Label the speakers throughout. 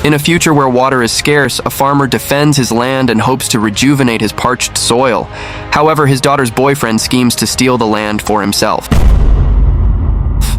Speaker 1: In a future where water is scarce, a farmer defends his land and hopes to rejuvenate his parched soil. However, his daughter's boyfriend schemes to steal the land for himself.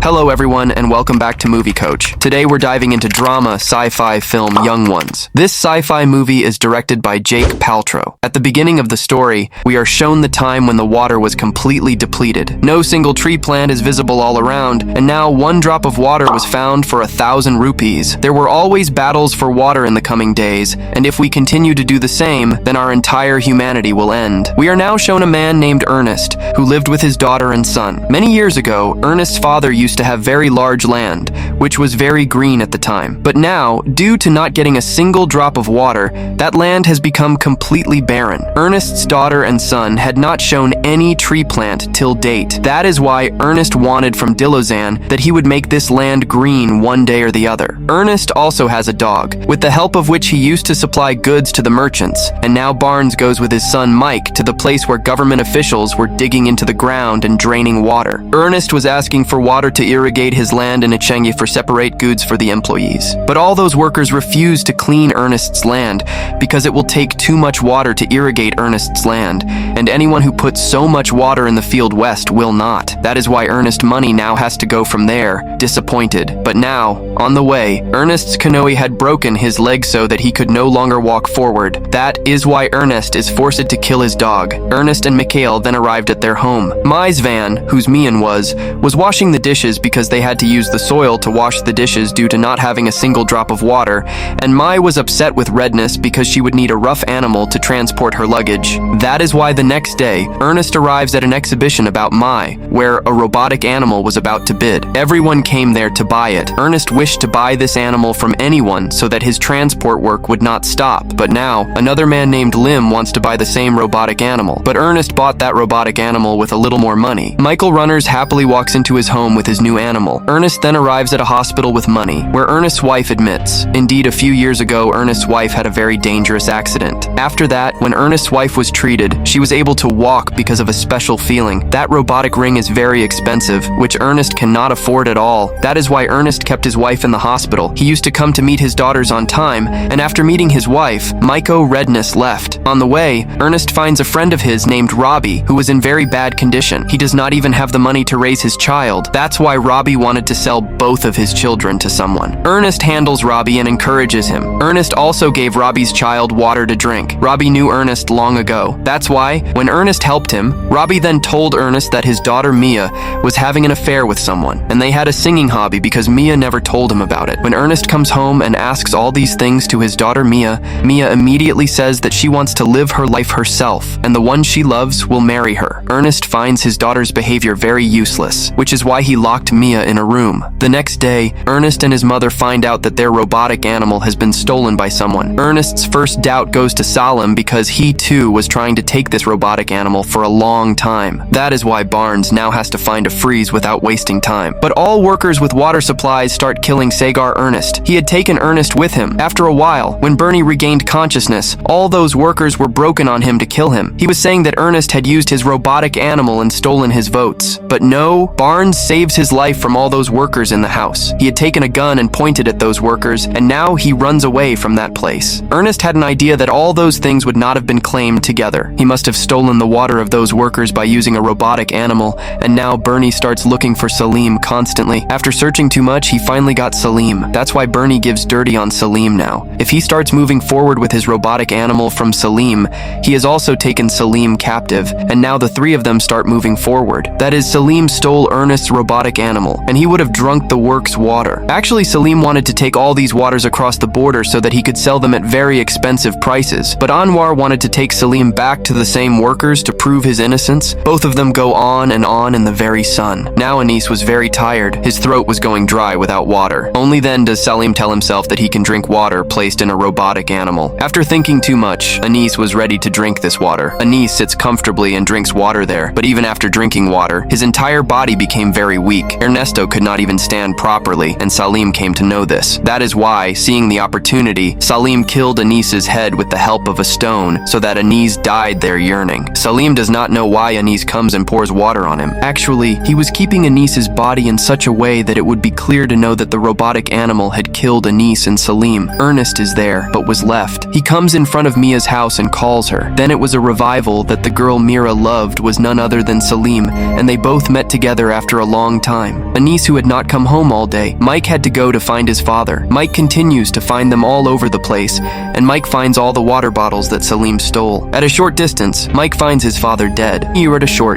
Speaker 1: Hello everyone, and welcome back to Movie Coach. Today we're diving into drama sci-fi film Young Ones. This sci-fi movie is directed by Jake Paltrow. At the beginning of the story, we are shown the time when the water was completely depleted. No single tree plant is visible all around, and now 1 drop of water was found for 1,000 rupees. There were always battles for water in the coming days, and if we continue to do the same, then our entire humanity will end. We are now shown a man named Ernest, who lived with his daughter and son. Many years ago, Ernest's father used to have very large land, which was very green at the time. But now, due to not getting a single drop of water, that land has become completely barren. Ernest's daughter and son had not shown any tree plant till date. That is why Ernest wanted from Dilozan that he would make this land green one day or the other. Ernest also has a dog, with the help of which he used to supply goods to the merchants, and now Barnes goes with his son Mike to the place where government officials were digging into the ground and draining water. Ernest was asking for water to irrigate his land in Ichengi for separate goods for the employees. But all those workers refuse to clean Ernest's land because it will take too much water to irrigate Ernest's land, and anyone who puts so much water in the field west will not. That is why Ernest Money now has to go from there, disappointed. But now, on the way, Ernest's canoe had broken his leg so that he could no longer walk forward. That is why Ernest is forced to kill his dog. Ernest and Mikhail then arrived at their home. Mai's van, whose Mian was washing the dishes because they had to use the soil to wash the dishes due to not having a single drop of water, and Mai was upset with Redness because she would need a rough animal to transport her luggage. That is why the next day, Ernest arrives at an exhibition about Mai, where a robotic animal was about to bid. Everyone came there to buy it. Ernest wished to buy this animal from anyone so that his transport work would not stop, but now, another man named Lim wants to buy the same robotic animal. But Ernest bought that robotic animal with a little more money. Michael Runners happily walks into his home with his new animal. Ernest then arrives at a hospital with money, where Ernest's wife admits. Indeed, a few years ago, Ernest's wife had a very dangerous accident. After that, when Ernest's wife was treated, she was able to walk because of a special feeling. That robotic ring is very expensive, which Ernest cannot afford at all. That is why Ernest kept his wife in the hospital. He used to come to meet his daughters on time, and after meeting his wife, Maiko Redness left. On the way, Ernest finds a friend of his named Robbie, who was in very bad condition. He does not even have the money to raise his child. That's why Robbie wanted to sell both of his children to someone. Ernest handles Robbie and encourages him. Ernest also gave Robbie's child water to drink. Robbie knew Ernest long ago. That's why, when Ernest helped him, Robbie then told Ernest that his daughter Mia was having an affair with someone, and they had a singing hobby because Mia never told him about it. When Ernest comes home and asks all these things to his daughter Mia, Mia immediately says that she wants to live her life herself, and the one she loves will marry her. Ernest finds his daughter's behavior very useless, which is why he locked Mia in a room. The next day, Ernest and his mother find out that their robotic animal has been stolen by someone. Ernest's first doubt goes to Salim because he too was trying to take this robotic animal for a long time. That is why Barnes now has to find a freeze without wasting time. But all workers with water supplies start killing Sagar Ernest. He had taken Ernest with him. After a while, when Bernie regained consciousness, all those workers were broken on him to kill him. He was saying that Ernest had used his robotic animal and stolen his votes. But no, Barnes saves his life from all those workers in the house. He had taken a gun and pointed at those workers, and now he runs away from that place. Ernest had an idea that all those things would not have been claimed together. He must have stolen the water of those workers by using a robotic animal, and now Bernie starts looking for Salim constantly. After searching too much, he finally got Salim. That's why Bernie gives dirty on Salim now. If he starts moving forward with his robotic animal from Salim, he has also taken Salim captive, and now the three of them start moving forward. That is, Salim stole Ernest's robotic animal, and he would have drunk the work's water. Actually, Salim wanted to take all these waters across the border so that he could sell them at very expensive prices, but Anwar wanted to take Salim back to the same workers to prove his innocence. Both of them go on and on in the very sun. Now Anis was very tired. His throat was going dry without water. Only then does Salim tell himself that he can drink water placed in a robotic animal. After thinking too much, Anis was ready to drink this water. Anis sits comfortably and drinks water there, but even after drinking water, his entire body became very weak. Mike. Ernesto could not even stand properly, and Salim came to know this. That is why, seeing the opportunity, Salim killed Anis's head with the help of a stone so that Anis died there yearning. Salim does not know why Anis comes and pours water on him. Actually, he was keeping Anis's body in such a way that it would be clear to know that the robotic animal had killed Anis and Salim. Ernest is there, but was left. He comes in front of Mia's house and calls her. Then it was a revival that the girl Mira loved was none other than Salim, and they both met together after a long time. Anis, who had not come home all day, Mike had to go to find his father. Mike continues to find them all over the place, and Mike finds all the water bottles that Salim stole. At a short distance, Mike finds his father dead.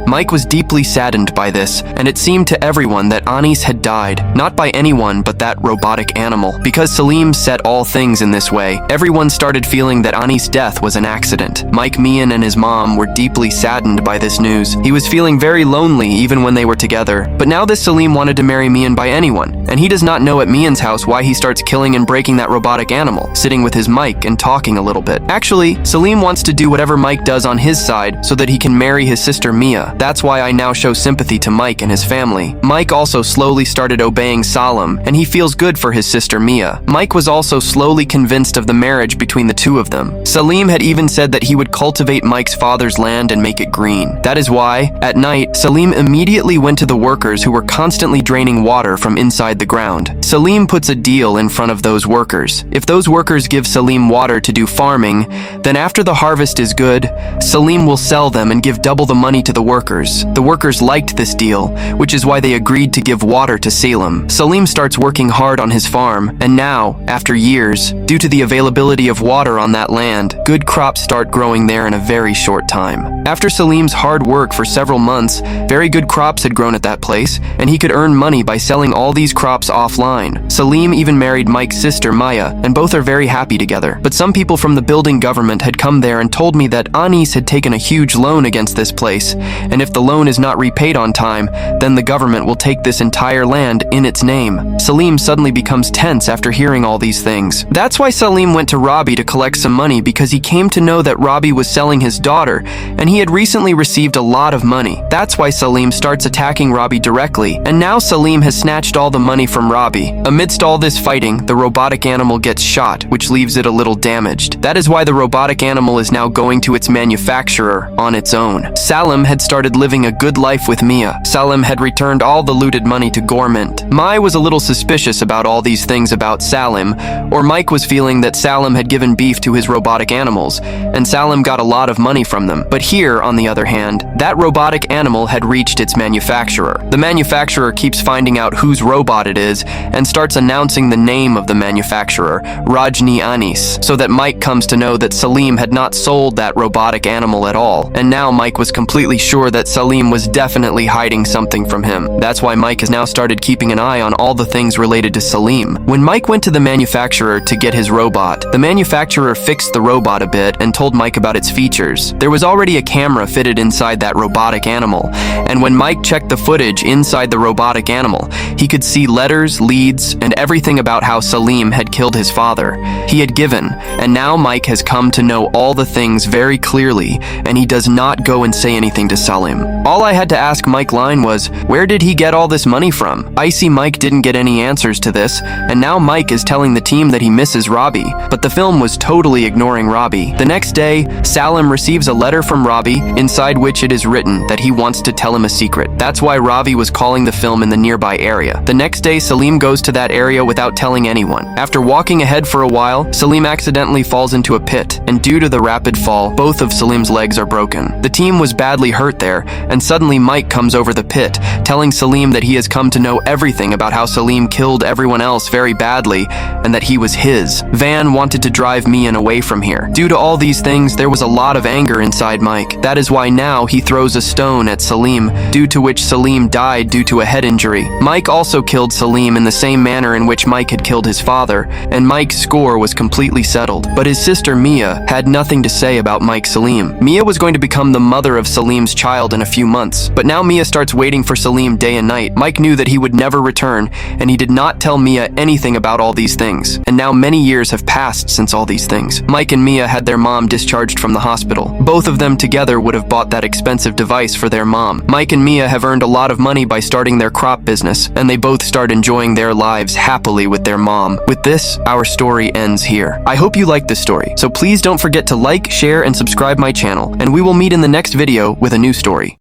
Speaker 1: Mike was deeply saddened by this, and it seemed to everyone that Anis had died, not by anyone but that robotic animal. Because Salim set all things in this way, everyone started feeling that Anis' death was an accident. Mike Meehan and his mom were deeply saddened by this news. He was feeling very lonely even when they were together. But now this Salim wanted to marry Meehan by anyone, and he does not know at Meehan's house why he starts killing and breaking that robotic animal, sitting with his Mike and talking a little bit. Actually, Salim wants to do whatever Mike does on his side so that he can marry his sister Mia. That's why I now show sympathy to Mike and his family. Mike also slowly started obeying Salim, and he feels good for his sister Mia. Mike was also slowly convinced of the marriage between the two of them. Salim had even said that he would cultivate Mike's father's land and make it green. That is why, at night, Salim immediately went to the workers who were constantly draining water from inside the ground. Salim puts a deal in front of those workers. If those workers give Salim water to do farming, then after the harvest is good, Salim will sell them and give double the money to the workers. The workers liked this deal, which is why they agreed to give water to Salim. Salim starts working hard on his farm, and now, after years, due to the availability of water on that land, good crops start growing there in a very short time. After Salim's hard work for several months, very good crops had grown at that place, and he could earn money by selling all these crops offline. Salim even married Mike's sister Maya, and both are very happy together. But some people from the building government had come there and told me that Anis had taken a huge loan against this place, and if the loan is not repaid on time, then the government will take this entire land in its name. Salim suddenly becomes tense after hearing all these things. That's why Salim went to Robbie to collect some money, because he came to know that Robbie was selling his daughter, and he had recently received a lot of money. That's why Salim starts attacking Robbie directly, and now Salim has snatched all the money from Robbie. Amidst all this fighting, the robotic animal gets shot, which leaves it a little damaged. That is why the robotic animal is now going to its manufacturer on its own. Salim had started living a good life with Mia. Salim had returned all the looted money to government. Mai was a little suspicious about all these things about Salim, or Mike was feeling that Salim had given beef to his robotic animals, and Salim got a lot of money from them. But here, on the other hand, that robotic animal had reached its manufacturer. The manufacturer keeps finding out whose robot it is, and starts announcing the name of the manufacturer, Rajni Anis, so that Mike comes to know that Salim had not sold that robotic animal at all. And now Mike was completely sure that Salim was definitely hiding something from him. That's why Mike has now started keeping an eye on all the things related to Salim. When Mike went to the manufacturer to get his robot, the manufacturer fixed the robot a bit and told Mike about its features. There was already a camera fitted inside that robotic animal, and when Mike checked the footage inside the robotic animal, he could see letters, leads, and everything about how Salim had killed his father. He had given, and now Mike has come to know all the things very clearly, and he does not go and say anything to Salim. All I had to ask Mike Line was, where did he get all this money from? Icy Mike didn't get any answers to this, and now Mike is telling the team that he misses Robbie, but the film was totally ignoring Robbie. The next day, Salim receives a letter from Robbie, inside which it is written that he wants to tell him a secret. That's why Robbie was calling the film in the nearby area. The next day, Salim goes to that area without telling anyone. After walking ahead for a while, Salim accidentally falls into a pit, and due to the rapid fall, both of Salim's legs are broken. The team was badly hurt there, and suddenly Mike comes over the pit, telling Salim that he has come to know everything about how Salim killed everyone else very badly, and that he was his. Van wanted to drive Meehan away from here. Due to all these things, there was a lot of anger inside Mike. That is why now he throws a stone at Salim, due to which Salim died due to a head injury. Mike also killed Salim in the same manner in which Mike had killed his father, and Mike's score was completely settled. But his sister Mia had nothing to say about Mike Salim. Mia was going to become the mother of Salim's child in a few months, but now Mia starts waiting for Salim day and night. Mike knew that he would never return, and he did not tell Mia anything about all these things. And now many years have passed since all these things. Mike and Mia had their mom discharged from the hospital. Both of them together would have bought that expensive device for their mom. Mike and Mia have earned a lot of money by starting their crop business, and they both start enjoying their lives happily with their mom. With this, our story ends here. I hope you liked this story, so please don't forget to like, share, and subscribe my channel, and we will meet in the next video with a new story.